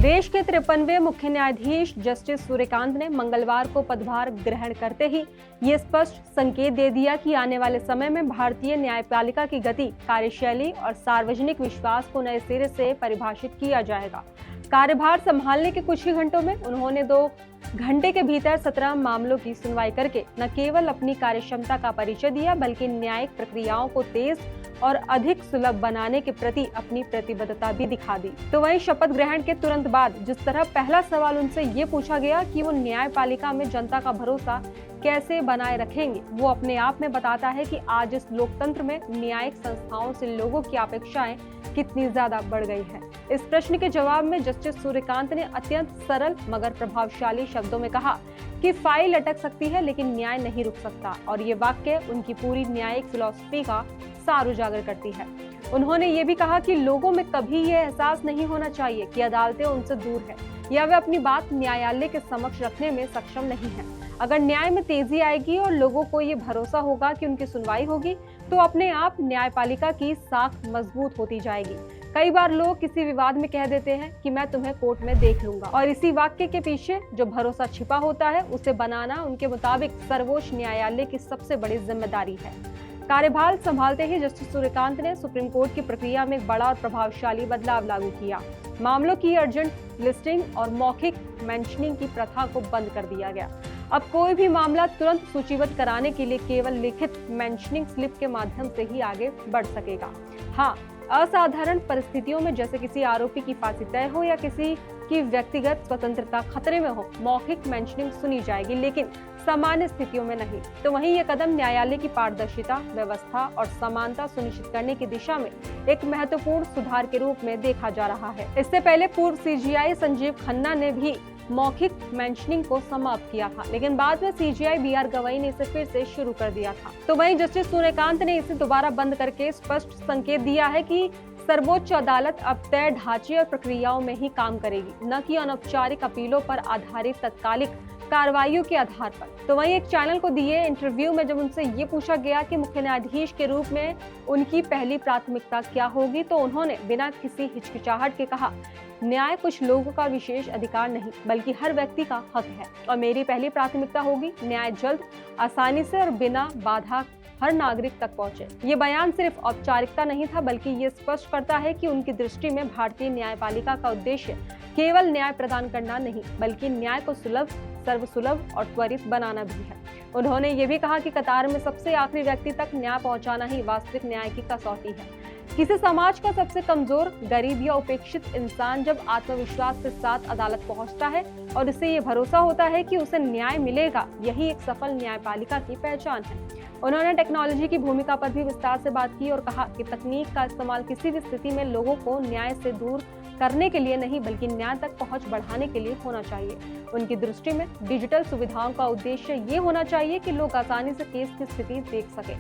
देश के 53वें मुख्य न्यायाधीश जस्टिस सूर्यकांत ने मंगलवार को पदभार ग्रहण करते ही ये स्पष्ट संकेत दे दिया कि आने वाले समय में भारतीय न्यायपालिका की गति, कार्यशैली और सार्वजनिक विश्वास को नए सिरे से परिभाषित किया जाएगा। कार्यभार संभालने के कुछ ही घंटों में उन्होंने 2 घंटे के भीतर 17 मामलों की सुनवाई करके न केवल अपनी कार्यक्षमता का परिचय दिया, बल्कि न्यायिक प्रक्रियाओं को तेज और अधिक सुलभ बनाने के प्रति अपनी प्रतिबद्धता भी दिखा दी। तो वहीं शपथ ग्रहण के तुरंत बाद जिस तरह पहला सवाल उनसे ये पूछा गया कि वो न्यायपालिका में जनता का भरोसा कैसे बनाए रखेंगे, वो अपने आप में बताता है कि आज इस लोकतंत्र में न्यायिक संस्थाओं से लोगों की अपेक्षाएं कितनी ज्यादा बढ़ गई है। इस प्रश्न के जवाब में जस्टिस सूर्यकांत ने अत्यंत सरल मगर प्रभावशाली शब्दों में कहा कि फाइल अटक सकती है लेकिन न्याय नहीं रुक सकता, और ये वाक्य उनकी पूरी न्यायिक फिलॉसफी का सार उजागर करती है। उन्होंने ये भी कहा कि लोगों में कभी ये एहसास नहीं होना चाहिए कि अदालतें उनसे दूर है या वे अपनी बात न्यायालय के समक्ष रखने में सक्षम नहीं है। अगर न्याय में तेजी आएगी और लोगों को ये भरोसा होगा कि उनकी सुनवाई होगी, तो अपने आप न्यायपालिका की साख मजबूत होती जाएगी। कई बार लोग किसी विवाद में कह देते हैं कि मैं तुम्हें कोर्ट में देख लूंगा, और इसी वाक्य के पीछे जो भरोसा छिपा होता है उसे बनाना उनके मुताबिक सर्वोच्च न्यायालय की सबसे बड़ी जिम्मेदारी है। कार्यभार संभालते ही जस्टिस सूर्यकांत ने सुप्रीम कोर्ट की प्रक्रिया में एक बड़ा और प्रभावशाली बदलाव लागू किया। मामलों की अर्जेंट लिस्टिंग और मौखिक मेंशनिंग की प्रथा को बंद कर दिया गया। अब कोई भी मामला तुरंत सूचीबद्ध कराने के लिए केवल लिखित मेंशनिंग स्लिप के माध्यम से ही आगे बढ़ सकेगा। हाँ, असाधारण परिस्थितियों में जैसे किसी आरोपी की फांसी तय हो या किसी की व्यक्तिगत स्वतंत्रता खतरे में हो, मौखिक मेंशनिंग सुनी जाएगी, लेकिन सामान्य स्थितियों में नहीं। तो वहीं यह कदम न्यायालय की पारदर्शिता, व्यवस्था और समानता सुनिश्चित करने की दिशा में एक महत्वपूर्ण सुधार के रूप में देखा जा रहा है। इससे पहले पूर्व सीजीआई संजीव खन्ना ने भी मौखिक मेंशनिंग को समाप्त किया था, लेकिन बाद में सीजीआई बीआर गवई ने इसे फिर से शुरू कर दिया था। तो वहीं जस्टिस सूर्यकांत ने इसे दोबारा बंद करके स्पष्ट संकेत दिया है कि सर्वोच्च अदालत अब तय ढांचे और प्रक्रियाओं में ही काम करेगी, न कि अनौपचारिक अपीलों पर आधारित तत्कालिक कार्रवाइयों के आधार पर। तो वहीं एक चैनल को दिए इंटरव्यू में जब उनसे ये पूछा गया कि मुख्य न्यायाधीश के रूप में उनकी पहली प्राथमिकता क्या होगी, तो उन्होंने बिना किसी हिचकिचाहट के कहा, न्याय कुछ लोगों का विशेष अधिकार नहीं बल्कि हर व्यक्ति का हक है, और मेरी पहली प्राथमिकता होगी न्याय जल्द, आसानी से और बिना बाधा हर नागरिक तक पहुंचे। ये बयान सिर्फ औपचारिकता नहीं था, बल्कि ये स्पष्ट करता है कि उनकी दृष्टि में भारतीय न्यायपालिका का उद्देश्य केवल न्याय प्रदान करना नहीं, बल्कि न्याय को सुलभ, सर्वसुलभ और त्वरित बनाना भी है। उन्होंने ये भी कहा कि कतार में सबसे आखिरी व्यक्ति तक न्याय पहुंचाना ही वास्तविक न्याय की कसौटी है। किसी समाज का सबसे कमजोर, गरीब या उपेक्षित इंसान जब आत्मविश्वास के साथ अदालत पहुंचता है और उसे ये भरोसा होता है कि उसे न्याय मिलेगा, यही एक सफल न्यायपालिका की पहचान है। उन्होंने टेक्नोलॉजी की भूमिका पर भी विस्तार से बात की और कहा कि तकनीक का इस्तेमाल किसी भी स्थिति में लोगों को न्याय से दूर करने के लिए नहीं, बल्कि न्याय तक पहुंच बढ़ाने के लिए होना चाहिए। उनकी दृष्टि में डिजिटल सुविधाओं का उद्देश्य ये होना चाहिए कि लोग आसानी से केस की स्थिति देख सके,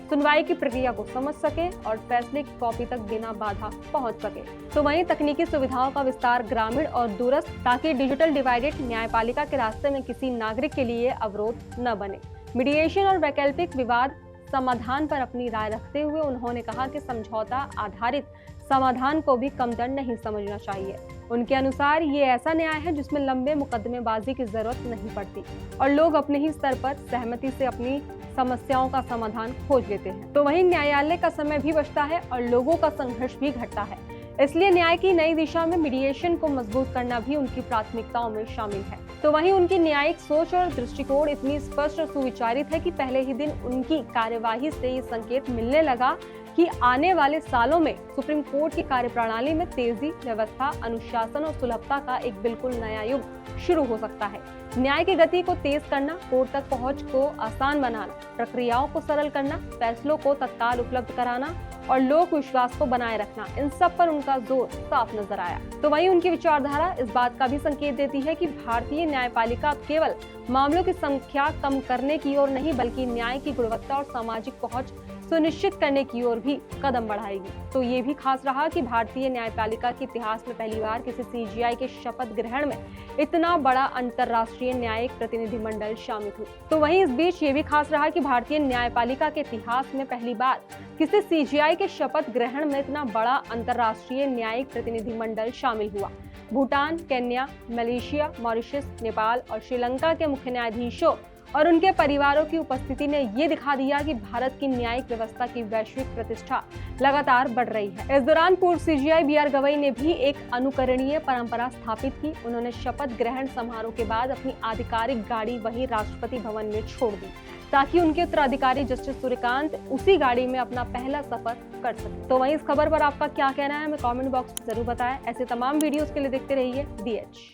सुनवाई की प्रक्रिया को समझ सके और फैसले की कॉपी तक बिना बाधा पहुंच सके। तो वहीं तकनीकी सुविधाओं का विस्तार ग्रामीण और दूरस्थ, ताकि डिजिटल डिवाइडेड न्यायपालिका के रास्ते में किसी नागरिक के लिए अवरोध न बने। मीडिएशन और वैकल्पिक विवाद समाधान पर अपनी राय रखते हुए उन्होंने कहा कि समझौता आधारित समाधान को भी कमतर नहीं समझना चाहिए। उनके अनुसार ये ऐसा न्याय है जिसमें लंबे मुकदमेबाजी की जरूरत नहीं पड़ती और लोग अपने ही स्तर पर सहमति से अपनी समस्याओं का समाधान खोज लेते हैं। तो वहीं न्यायालय का समय भी बचता है और लोगों का संघर्ष भी घटता है। इसलिए न्याय की नई दिशा में मीडिएशन को मजबूत करना भी उनकी प्राथमिकताओं में शामिल है। तो वहीं उनकी न्यायिक सोच और दृष्टिकोण इतनी स्पष्ट और सुविचारित है कि पहले ही दिन उनकी कार्यवाही से ये संकेत मिलने लगा कि आने वाले सालों में सुप्रीम कोर्ट की कार्यप्रणाली में तेजी, व्यवस्था, अनुशासन और सुलभता का एक बिल्कुल नया युग शुरू हो सकता है। न्याय की गति को तेज करना, कोर्ट तक पहुंच को आसान बनाना, प्रक्रियाओं को सरल करना, फैसलों को तत्काल उपलब्ध कराना और लोक विश्वास को बनाए रखना, इन सब पर उनका जोर साफ नजर आया। तो वहीं उनकी विचारधारा इस बात का भी संकेत देती है कि भारतीय न्यायपालिका केवल मामलों की संख्या कम करने की ओर नहीं, बल्कि न्याय की गुणवत्ता और सामाजिक पहुंच सुनिश्चित करने की ओर भी कदम बढ़ाएगी। तो ये भी खास रहा कि भारतीय न्यायपालिका के इतिहास में पहली बार किसी सीजीआई के शपथ ग्रहण में इतना बड़ा अंतर्राष्ट्रीय न्यायिक प्रतिनिधिमंडल शामिल हुआ। तो वहीं इस बीच ये भी खास रहा कि भारतीय न्यायपालिका के इतिहास में पहली बार किसी सीजीआई के शपथ ग्रहण में इतना बड़ा अंतर्राष्ट्रीय न्यायिक प्रतिनिधिमंडल शामिल हुआ। Bhutan, Kenya, Malaysia, Mauritius, Nepal और श्रीलंका के मुख्य न्यायाधीशों और उनके परिवारों की उपस्थिति ने ये दिखा दिया कि भारत की न्यायिक व्यवस्था की वैश्विक प्रतिष्ठा लगातार बढ़ रही है। इस दौरान पूर्व सीजीआई बी.आर. गवई ने भी एक अनुकरणीय परंपरा स्थापित की। उन्होंने शपथ ग्रहण समारोह के बाद अपनी आधिकारिक गाड़ी वहीं राष्ट्रपति भवन में छोड़ दी, ताकि उनके उत्तराधिकारी जस्टिस सूर्यकांत उसी गाड़ी में अपना पहला सफर कर सके। तो वहीं इस खबर पर आपका क्या कहना है, हमें कमेंट बॉक्स में जरूर बताएं। ऐसे तमाम वीडियोस के लिए देखते रहिए DH।